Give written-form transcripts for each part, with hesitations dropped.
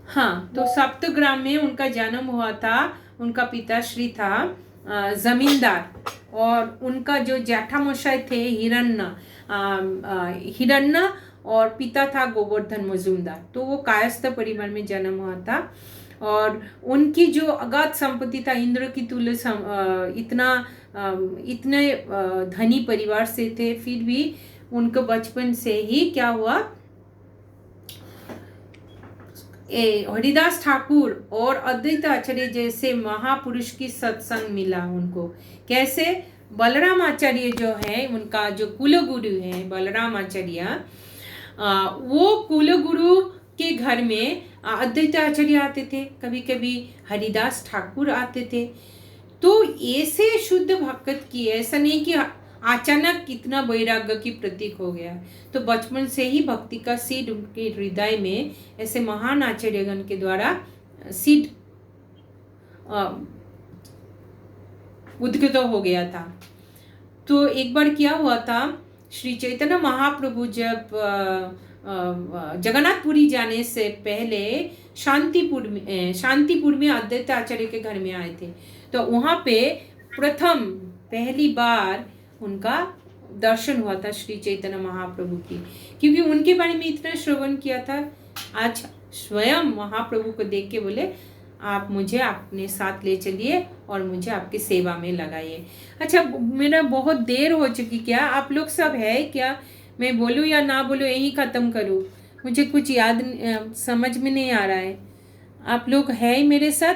हाँ, तो सप्तग्राम में उनका जन्म हुआ था। उनका पिताश्री था जमींदार, और उनका जो जेठामशाई थे हिरण्य, और पिता था गोवर्धन मजूमदार। तो वो कायस्थ परिवार में जन्म हुआ था, और उनकी जो अगाध संपत्ति था इंद्र की तुल्य इतने धनी परिवार से थे, फिर भी उनको बचपन से ही क्या हुआ, हरिदास ठाकुर और अद्वैत आचार्य जैसे महापुरुष की सत्संग मिला उनको। कैसे? बलराम आचार्य जो है उनका जो कुलगुरु है बलराम आचार्य, वो कुलगुरु के घर में अद्वैत आचार्य आते थे, कभी कभी हरिदास ठाकुर आते थे। तो ऐसे शुद्ध भक्त की, ऐसा नहीं कि अचानक कितना वैराग्य की प्रतीक हो गया। तो बचपन से ही भक्ति का सीड उनके हृदय में ऐसे महान आचार्यगण के द्वारा सीड उद्गत हो गया था। तो एक बार क्या हुआ था, श्री चैतन्य महाप्रभु जब जगन्नाथपुरी जाने से पहले शांतिपुर में अद्वैत आचार्य के घर में आए थे। तो वहाँ पे पहली बार उनका दर्शन हुआ था श्री चैतन्य महाप्रभु की, क्योंकि उनके बारे में इतना श्रवण किया था। आज स्वयं महाप्रभु को देख के बोले, आप मुझे अपने साथ ले चलिए और मुझे आपकी सेवा में लगाइए। अच्छा, मेरा बहुत देर हो चुकी, क्या आप लोग सब है क्या? मैं बोलूँ या ना बोलूँ, यही ख़त्म करूँ? मुझे कुछ समझ में नहीं आ रहा है। आप लोग है मेरे साथ?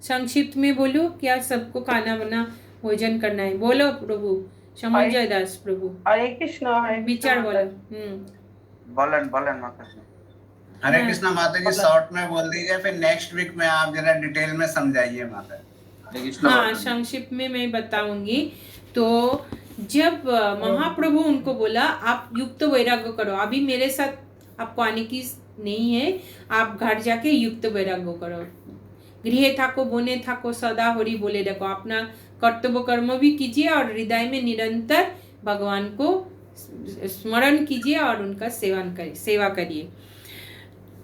संक्षिप्त में बोलूँ क्या? सबको खाना बना भोजन करना है? बोलो प्रभु। समंजय दास प्रभु, हरे कृष्ण विचार बोलो। बोलन बोलन माता जी। हरे कृष्णा माता जी, शॉर्ट में बोल दीजिए, फिर नेक्स्ट वीक में आप जरा डिटेल में समझाइए माता। हरे कृष्णा। हाँ, संक्षिप्त में मैं बताऊंगी। तो जब महाप्रभु उनको बोला, आप युक्त वैराग्य करो, अभी मेरे साथ आपको आने की नहीं है, आप घर जाके युक्त वैराग्य करो। गृह थाको बोने थाको सदा हरि बोले रखो, अपना कर्तव्य कर्म भी कीजिए और हृदय में निरंतर भगवान को स्मरण कीजिए और उनका सेवा करिए।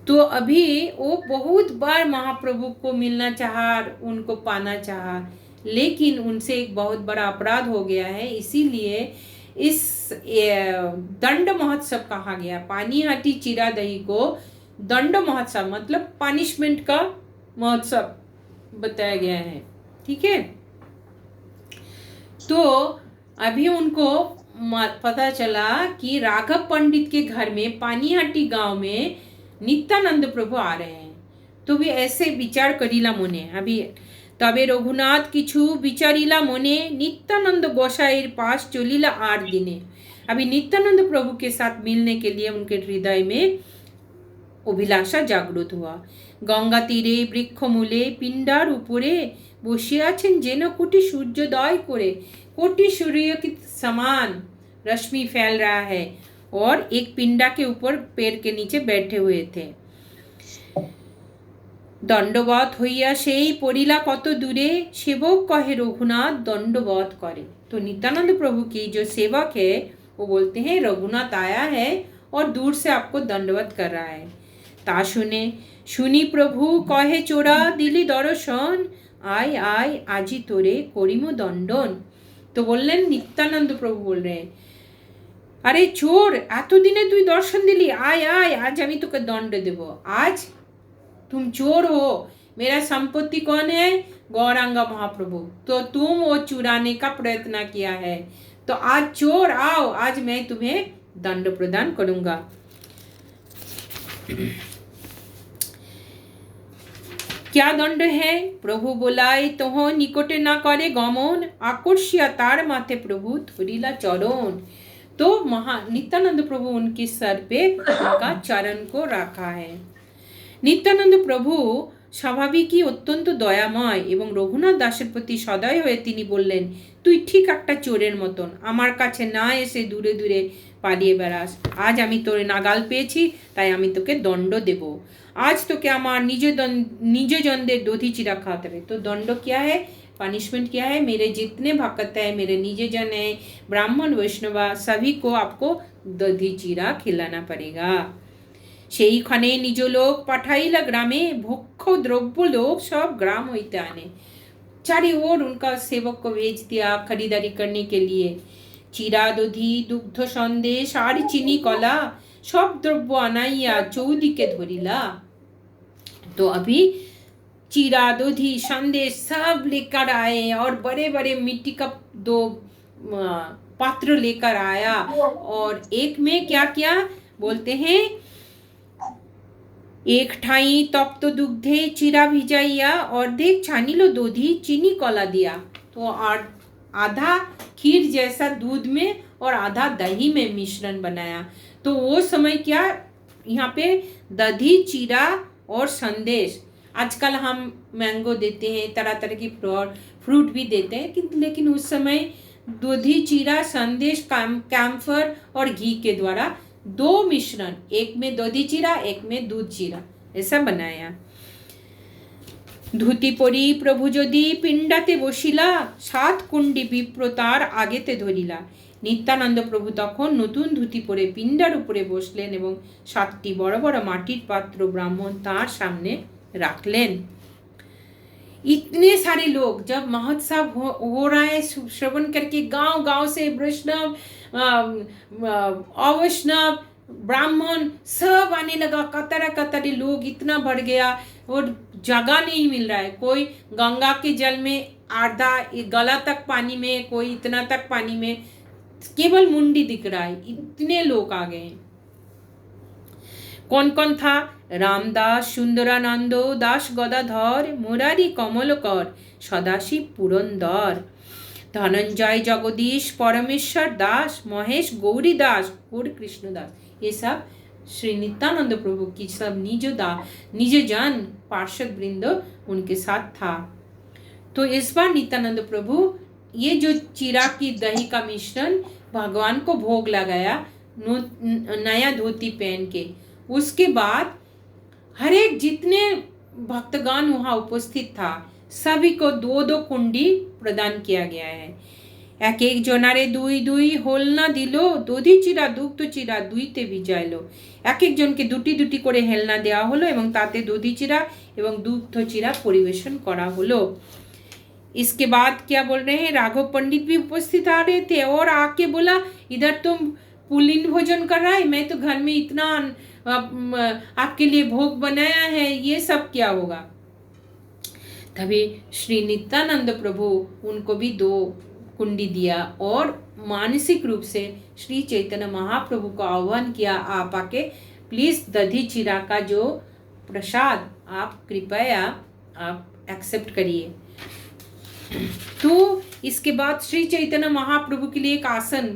तो अभी वो बहुत बार महाप्रभु को मिलना चाहा, उनको पाना चाहा, लेकिन उनसे एक बहुत बड़ा अपराध हो गया है। इसीलिए इस दंड महोत्सव कहा गया। पानीहाटी चिरा दही को दंड महोत्सव मतलब पनिशमेंट का महोत्सव बताया गया है। ठीक है, तो अभी उनको पता चला कि राघव पंडित के घर में पानीहाटी गांव में नित्यानंद प्रभु आ रहे हैं। तो भी ऐसे विचार करीला मने, अभी तबे रघुनाथ किछु विचारिला मने नित्यानंद गोसाईर पास चलिला 8 दिने। अभी नित्यानंद प्रभु के साथ मिलने के लिए उनके हृदय में अभिलाषा जागृत हुआ। गंगा तीरे वृक्ष मूले पिंडार ऊपरे बसे आছেন যেন कोटि सूर्योदय करे, कोटि सूर्य के समान रश्मि फैल रहा है, और एक पिंडा के ऊपर पेड़ के नीचे बैठे हुए थे। दंडवत হইয়া সেই পড়িলা কত दूरे, सेवक कहे रघुनाथ दंडवत करे। तो नित्यानंद प्रभु की जो सेवक है वो बोलते हैं रघुनाथ आया है और दूर से आपको दंडवत कर रहा है। ता सुनी प्रभु कहे चोरा दिली दर्शन, आय आय आजी तोरे करिम दंडन। तो बोललेन, नित्यानंद प्रभु बोल रहे हैं, अरे चोर, एतदिने तुई दर्शन दिली, आय आय आज আমি তোকে दंड देव। आज तुम चोर हो, मेरा संपत्ति कौन है? गौरांगा महाप्रभु। तो तुम वो चुराने का प्रयत्न किया है, तो आज चोर आओ, आज मैं तुम्हें दंड प्रदान करूंगा। क्या दंड है? प्रभु बोलाए तोह निकटे ना करे गमन, आकर्षिया तार माथे प्रभु धरिला चरण। तो नित्यानंद प्रभु उनके सर पे उनका चरण को रखा है। नित्यानंद प्रभु স্বাভাবিকই অত্যন্ত দয়াময় এবং রঘুনাথ দাসের প্রতি সদয় হয়ে তিনি বললেন, তুই ঠিক একটা চোরের মতন, আমার কাছে না এসে দূরে দূরে পালিয়ে বেড়াস। আজ আমি তোর নাগাল পেয়েছি, তাই আমি তোকে দণ্ড দেব। आज তোকে আমার নিজজনদের দধি চিরা খাওয়াতে হবে। तो दंड क्या है, पनिशमेंट क्या है? मेरे जितने भक्त है, मेरे निजजन है, ब्राह्मण वैष्णव सभी को आपको दधी चीरा खिलाना पड़ेगा। সেইখানে নিজ লোক পাঠাইলা ग्रामे भक्ष द्रव्य लोग सब ग्राम होते आने। चारी ओर उनका सेवक को भेज दिया खरीदारी करने के लिए। চিরা দধি দুগ্ধ সন্দেশ আর চিনি কলা सब द्रव्य আনাইয়া চৌদিকে ধরিলা। तो अभी चीरा दधी संदेश सब लेकर आए और बड़े बड़े मिट्टी का 2 पात्र लेकर आया और एक में क्या क्या बोलते हैं, एक ठाई तप्त दुग्धे चिरा भिजाइया अर्धेक छानिलो दधी चीनी कला दिया। तो आधा खीर जैसा दूध में और आधा दही में मिश्रण बनाया। तो वो समय क्या यहाँ पे दधी चीरा और संदेश, आजकल हम मैंगो देते हैं, तरह तरह की फ्रूट भी देते हैं, लेकिन उस समय दधी चीरा संदेश कैम्फर और घी के द्वारा 2 मिश्रण, एक में दधी चीरा एक में दूध चीरा, ऐसा बनाया। ধুতি পরি প্রভু যদি পিণ্ডাতে বসিলা 7 কুণ্ডি বিপ্র তার আগেতে ধরিলা। নিত্যানন্দ প্রভু তখন নতুন ধুতি পরে পিণ্ডার উপরে বসলেন এবং 7টি বড় বড় মাটির পাত্র ব্রাহ্মণ তার सामने रखलेन। इतने सारे लोग जब महोत्सव हो रहा है, श्रवण करके गांव गांव से वैष्णव अवैष्णव ब्राह्मण सब आने लगा, कतार कतार लोग इतना बढ़ गया और जगह नहीं मिल रहा है। कोई गंगा के जल में आधा गला तक पानी में, कोई इतना तक पानी में, केवल मुंडी दिख रहा है, इतने लोग आ गए। कौन कौन था? रामदास, सुंदरानंद दास, गदाधर, मुरारी कमलकर, सदाशिव पुरंदर, धनंजय जगदीश, परमेश्वर दास, महेश गौरी दास, गौर कृष्ण दास, ये सब श्री नित्यानंद प्रभु की सब निज जन पार्षद वृंद उनके साथ था। तो इस बार नित्यानंद प्रभु ये जो चीरा की दही का मिश्रण भगवान को भोग लगाया नया धोती पहन के। उसके बाद हर एक जितने भक्तगण वहाँ उपस्थित था सभी को 2-2 कुंडी प्रदान किया गया है। एक एक जनारे 2-2 होलना दिलो, दधि चिरा दुग्ध चिरा 2তে ভিজাইলো। एक एक জনকে 2টি করে হেলনা দেওয়া হলো এবং তাতে দধি চিরা এবং দুগ্ধ চিরা পরিবেশন করা হলো। इसके बाद क्या बोल रहे हैं, राघव पंडित भी उपस्थित आ रहे थे और आके बोला इधर तुम पुलिन भोजन कर रहा है, मैं तो घर में इतना आपके लिए भोग बनाया है, ये सब क्या होगा। तभी श्री नित्यानंद प्रभु उनको भी 2 कुंडी दिया और मानसिक रूप से श्री चैतन्य महाप्रभु को आह्वान किया, आप आके प्लीज दधी चिरा का जो प्रसाद आप कृपया आप एक्सेप्ट करिए। तो इसके बाद श्री चैतन्य महाप्रभु के लिए एक आसन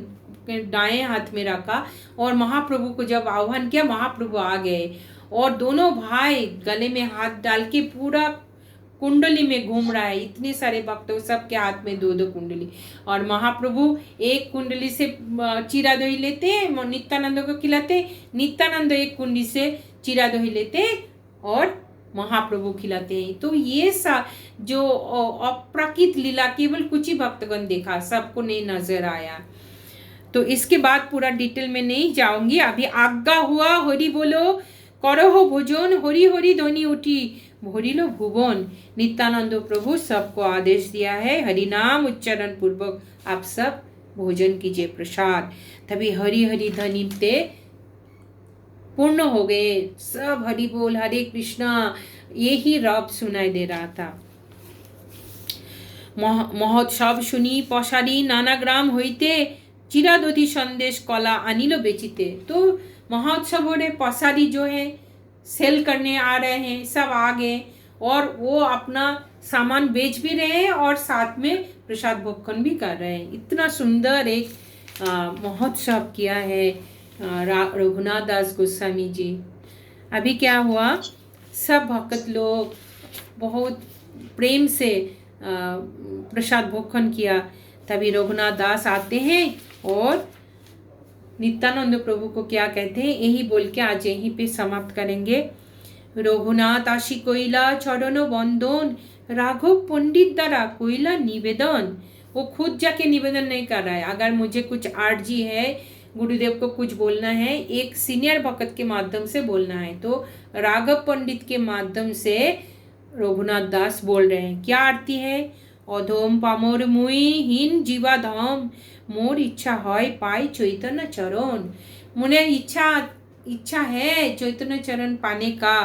दाएं हाथ में रखा और महाप्रभु को जब आह्वान किया महाप्रभु आ गए और दोनों भाई गले में हाथ डाल के पूरा कुंडली में घूम रहा है। इतने सारे भक्तों सबके हाथ में 2-2 कुंडली और महाप्रभु एक कुंडली से चीरा दही लेते, नित्यानंद को खिलाते, नित्यानंद एक कुंडी से चीरा दही लेते और महाप्रभु खिलाते हैं। तो ये जो अप्राकृत लीला केवल कुछ ही भक्तगण देखा, सबको नहीं नजर आया। तो इसके बाद पूरा डिटेल में नहीं जाऊंगी। अभी आज्ञा हुआ हरि बोलो करहो भोजन, हरि हरि ध्वनि उठी भरिलो भुवन। नित्यानंद प्रभु सबको आदेश दिया है हरि नाम उच्चारण पूर्वक आप सब भोजन कीजिए प्रसाद। तभी हरि हरि ध्वनि ते पूर्ण हो गए, सब हरि बोल हरे कृष्णा यही रब सुनाई दे रहा था। महोत्सव सुनी पसारी नाना ग्राम होइते चिरा दधी संदेश कला अनिलो बेचिते। तो महोत्सव हो रहे, पसारी जो है सेल करने आ रहे हैं, सब आ गए और वो अपना सामान बेच भी रहे हैं और साथ में प्रसाद भोजन भी कर रहे हैं। इतना सुंदर एक महोत्सव किया है रघुनाथ दास गोस्वामी जी। अभी क्या हुआ, सब भक्त लोग बहुत प्रेम से प्रसाद भोजन किया। तभी रघुनाथ दास आते हैं और नित्यानंद प्रभु को क्या कहते हैं, यही बोल के आज यहीं पे समाप्त करेंगे। रघुनाथ आशी कोइला चरण बंदन, राघव पंडित द्वारा कोइला निवेदन। वो खुद जाके निवेदन नहीं कर रहा है, अगर मुझे कुछ अर्जी है गुरुदेव को कुछ बोलना है, एक सीनियर भक्त के माध्यम से बोलना है। तो राघव पंडित के माध्यम से रघुनाथ दास बोल रहे हैं। क्या आरती है? अधम पामर मुई हीन जीवा धाम, मोर इच्छा है पाई चैतन्य चरण। मुने इच्छा है चैतन्य चरण पाने का।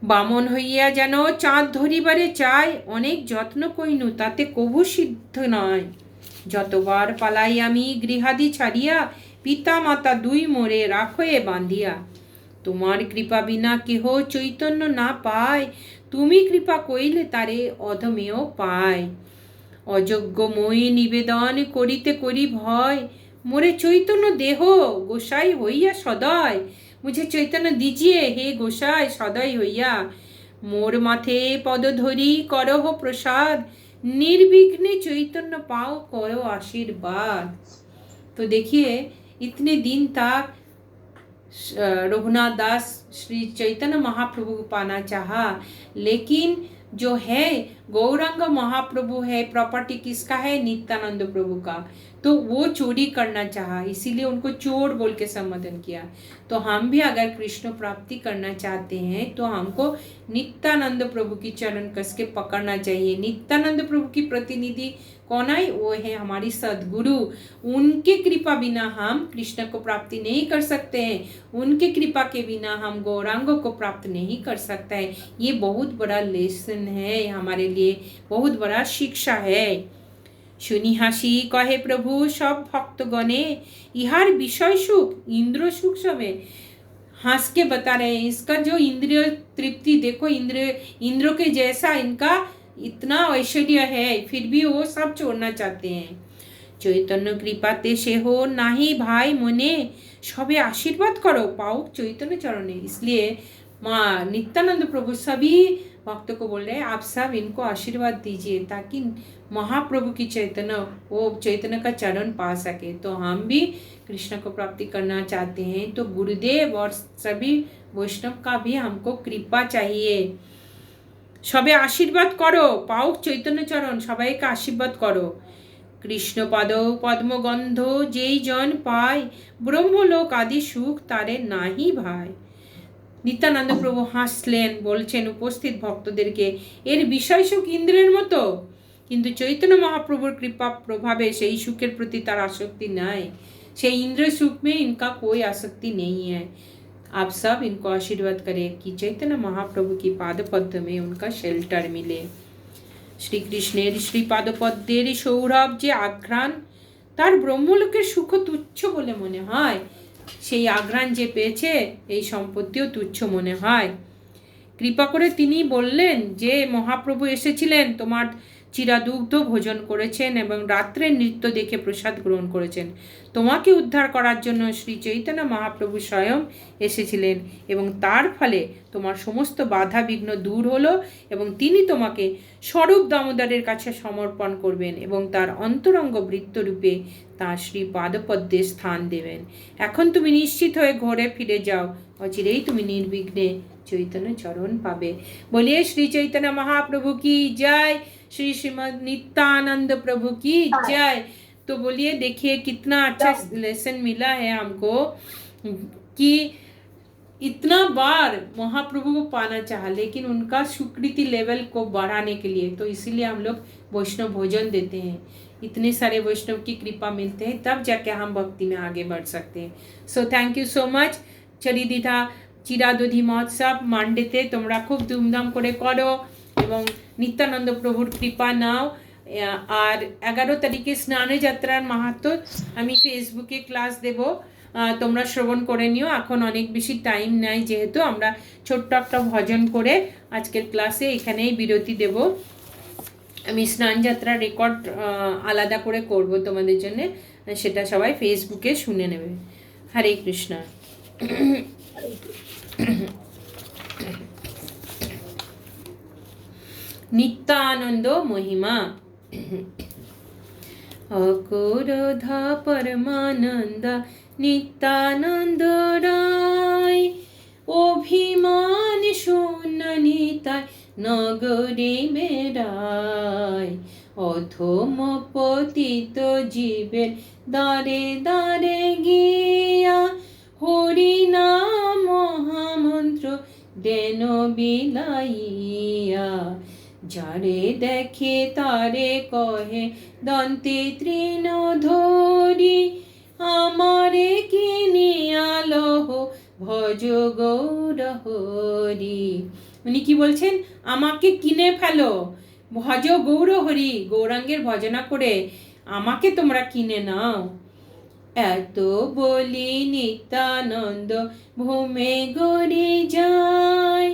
বামন হইয়া যেন চাঁদ ধরিবারে চাই, অনেক যত্ন কইনু তাতে কভু সিদ্ধ নয়। যতবার পালাই আমি গৃহাদি ছাড়িয়া, পিতা মাতা দুই মোরে রাখয়ে বাঁধিয়া। তোমার কৃপা বিনা কেহ চৈতন্য না পায়, তুমি কৃপা কইলে তারে অধমেও পায়। অযোগ্য মই নিবেদন করিতে করি ভয়, মোরে চৈতন্য দেহ গোসাই হইয়া সদয়। मुझे चैतन्य दीजिए हे गोसाई सदय होइया। मोर माथे पद धरी करहो प्रसाद, निर्विघ्ने चैतन्य पाओ करो आशीर्वाद। तो देखिए इतने दिन तक रघुनाथ दास श्री चैतन्य महाप्रभु को पाना चाहा, लेकिन जो है गौरांग महाप्रभु है, प्रॉपर्टी किसका है? नित्यानंद प्रभु का। तो वो चोरी करना चाहा, इसीलिए उनको चोर बोल के संबोधन किया। तो हम भी अगर कृष्ण प्राप्ति करना चाहते हैं तो हमको नित्यानंद प्रभु की चरण कस के पकड़ना चाहिए। नित्यानंद प्रभु की प्रतिनिधि कौन है? वो है हमारी सदगुरु। उनके कृपा बिना हम कृष्ण को प्राप्ति नहीं कर सकते हैं, उनके कृपा के बिना हम गौरांग को प्राप्त नहीं कर सकते हैं। ये बहुत बड़ा लेसन है हमारे लिए, बहुत बड़ा शिक्षा है। শুনি হাসি কহে প্রভু সব ভক্তগণে, ইহার বিষয় সুখ इंद्र सुख समे। हंस के बता रहे हैं इसका जो इंद्रिय तृप्ति देखो, इंद्र के जैसा इनका इतना ऐश्वर्य है, फिर भी वो सब छोड़ना चाहते हैं। चैतन्य कृपाते से हो नाही भाई मने, सबे आशीर्वाद करो पाओ चैतन्य चरणे। इसलिए माँ नित्यानंद प्रभु सभी भक्तों को बोल रहे हैं आप सब इनको आशीर्वाद दीजिए ताकि महाप्रभु की चैतन्य वो चैतन्य का चरण पा सके। तो हम भी कृष्ण को प्राप्ति करना चाहते हैं तो गुरुदेव और सभी वैष्णव का भी हमको कृपा चाहिए। सबे आशीर्वाद करो पाओ चैतन्य चरण, सबाई का आशीर्वाद करो। कृष्ण पद पद्म गंध जेई जन पाय, ब्रह्मलोक आदि सुख तारे नाही भाई। নিত্যানন্দ প্রভু হাসলেন, বলছেন উপস্থিত ভক্তদেরকে এর বিষয় সুখ ইন্দ্রের মতো, কিন্তু চৈতন্য মহাপ্রভুর কৃপা প্রভাবে সেই সুখের প্রতি তার আসক্তি নাই। সেই ইন্দ্র सुख में इनका कोई आसक्ति नहीं है। आप सब इनको आशीर्वाद करें कि चैतन्य महाप्रभु की पाद पद्म में उनका शेल्टर मिले। श्री कृष्णेर श्री पाद पद्मेर सौरभ जे आघ्राण, তার ব্রহ্মলোকের সুখ তুচ্ছ বলে মনে হয়। সেই আঘ্রাণ যে পেয়েছে এই সম্পত্তিও তুচ্ছ মনে হয়। কৃপা করে তিনি বললেন যে মহাপ্রভু এসেছিলেন, তোমার চিরাদুগ্ধ ভোজন করেছেন এবং রাত্রে নৃত্য দেখে প্রসাদ গ্রহণ করেছেন। তোমাকে উদ্ধার করার জন্য শ্রী চৈতন্য মহাপ্রভু স্বয়ং এসেছিলেন এবং তার ফলে তোমার সমস্ত বাধা বিঘ্ন দূর হলো এবং তিনি তোমাকে স্বরূপ দামোদরের কাছে সমর্পণ করবেন এবং তার অন্তরঙ্গ বৃত্তরূপে তাঁর শ্রী পাদপদ্মে স্থান দেবেন। এখন তুমি নিশ্চিত হয়ে ঘরে ফিরে যাও, অচিরেই তুমি নির্বিঘ্নে चैतन्य चरण पावे। बोलिए श्री चैतन्य महाप्रभु की जय, श्री श्रीमद नित्यानंद प्रभु की जय। तो बोलिए देखिए कितना अच्छा लेसन मिला है हमको कि इतना बार महाप्रभु को पाना चाहा, लेकिन उनका स्वीकृति लेवल को बढ़ाने के लिए तो इसीलिए हम लोग वैष्णव भोजन देते हैं। इतने सारे वैष्णव की कृपा मिलते हैं तब जाके हम भक्ति में आगे बढ़ सकते हैं। So thank you so much. चरिदिधा চিরাদধি মহোৎসব মান্ডেতে তোমরা খুব ধুমধাম করে করো এবং নিত্যানন্দ প্রভুর কৃপা নাও। আর 11 তারিখে স্নানে যাত্রার মাহাত্ম্য আমি ফেসবুকে ক্লাস দেব, তোমরা শ্রবণ করে নিও। এখন অনেক বেশি টাইম নাই যেহেতু আমরা ছোট্ট একটা ভজন করে আজকের ক্লাসে এখানেই বিরতি দেব। আমি স্নান যাত্রার রেকর্ড আলাদা করে করব তোমাদের জন্য, সেটা সবাই ফেসবুকে শুনে নেবে। হরে কৃষ্ণ। नित्यानंद महिमा अकोरधा परमानंद नित्यानंद राय, अभिमान शून्य निताय नगरे मेराय, অধম পতিত জীবের দ্বারে দ্বারে গিয়া হরি নাম মহামন্ত্র দেন বিলাইয়া, যারে দেখে তারে কহে দন্তে তৃণ ধরি, আমারে কিনিয়া লহ ভজ গৌর হরি। উনি কি বলছেন? আমাকে কিনে ফেলো, ভজ গৌর হরি, গৌরাঙ্গের ভজনা করে আমাকে তোমরা কিনে নাও। এত বলি নিত্যানন্দ ভূমে গড়ে যায়,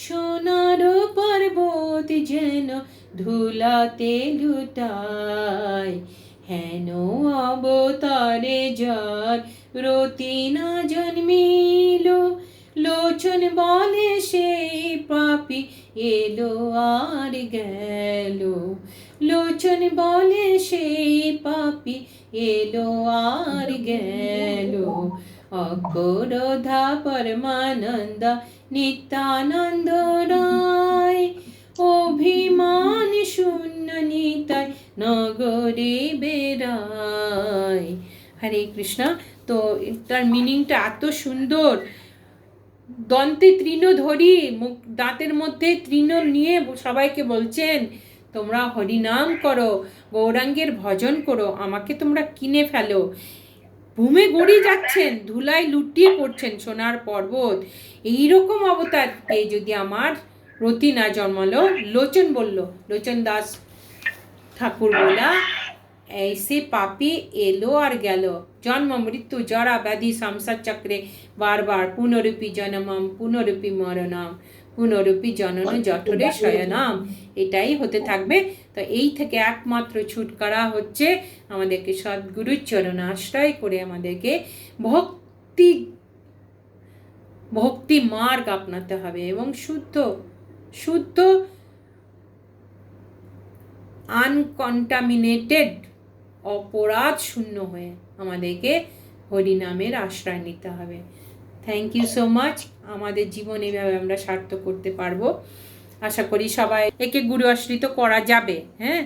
সোনার পর্বত যেন ধুলাতে লুটায়। হেন অবতারে যার রতি না জন্মিল, লোচন বলে সেই পাপী এলো আর গেল। লোচন বলে সেই পাপী এলো আর গেল। অকরোধা পরমানন্দা নিত্যানন্দ রায়, অভিমান শূন্য নিতাই নগরে বেড়ায়। হরে কৃষ্ণ। তো তার মিনিংটা এত সুন্দর। দন্তে তৃণ ধরি, দাঁতের মধ্যে তৃণ নিয়ে সবাইকে বলছেন তোমরা হরিনাম করো, গৌরাঙ্গের ভজন করো, আমাকে তোমরা কিনে ফেলো। ভূমে গড়ি যাচ্ছেন, ধুলায় লুটিয়ে পড়ছেন সোনার পর্বত। এইরকম অবতার পেয়ে যদি আমার রতি না জন্মালো, লোচন বলল, লোচন দাস ঠাকুর বলা, ऐसे पापी एलो और गेलो। जन्म मृत्यु जरा व्याधि संसार चक्रे बार बार पुनरूपी जन्मम पुनरूपी मरणम পুনরূপী জনন জঠরে শয়নাম, এটাই হতে থাকবে। তো এই থেকে একমাত্র ছুটকারা হচ্ছে আমাদেরকে সদ্গুরুর চরণ আশ্রয় করে আমাদেরকে ভক্তি মার্গ আপনাতে হবে এবং শুদ্ধ আনকন্টামিনেটেড, অপরাধ শূন্য হয়ে আমাদেরকে হরিনামের আশ্রয় নিতে হবে। Thank you so much. আমাদের জীবন এইভাবে আমরা সার্থক করতে পারবো। আশা করি সবাই একে গুরু আশ্রিত করা যাবে। হ্যাঁ।